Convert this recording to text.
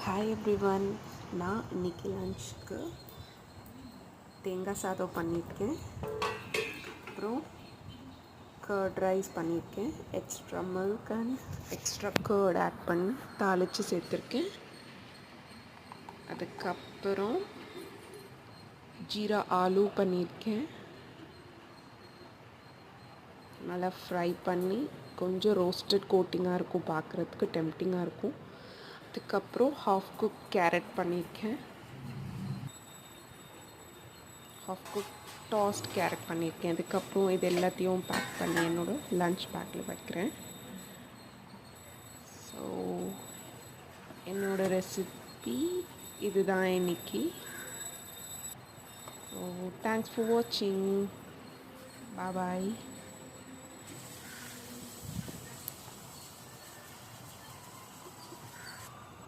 Hi everyone. நான் இன்றைக்கி லன்ச்சுக்கு தேங்காய் சாதம் பண்ணியிருக்கேன். அப்புறம் கர்ட் ரைஸ் பண்ணியிருக்கேன். Extra milk and extra curd add பண்ணி தாளித்து சேர்த்துருக்கேன். அதுக்கப்புறம் ஜீரா ஆலு பண்ணியிருக்கேன். நல்லா ஃப்ரை பண்ணி கொஞ்சம் ரோஸ்டட் கோட்டிங்காக இருக்கும், பார்க்குறதுக்கு டெம்ப்டிங்காக இருக்கும். அதுக்கப்புறம் ஹாஃப் குக் கேரட் பண்ணியிருக்கேன். ஹாஃப் குக் டாஸ்ட் கேரட் பண்ணியிருக்கேன். அதுக்கப்புறம் இது எல்லாத்தையும் பேக் பண்ணி என்னோடய லன்ச் பேக்கில் வைக்கிறேன். ஸோ என்னோடய ரெசிபி இதுதான் இன்னைக்கு. ஸோ தேங்க்ஸ் ஃபார் வாட்சிங். பாய்.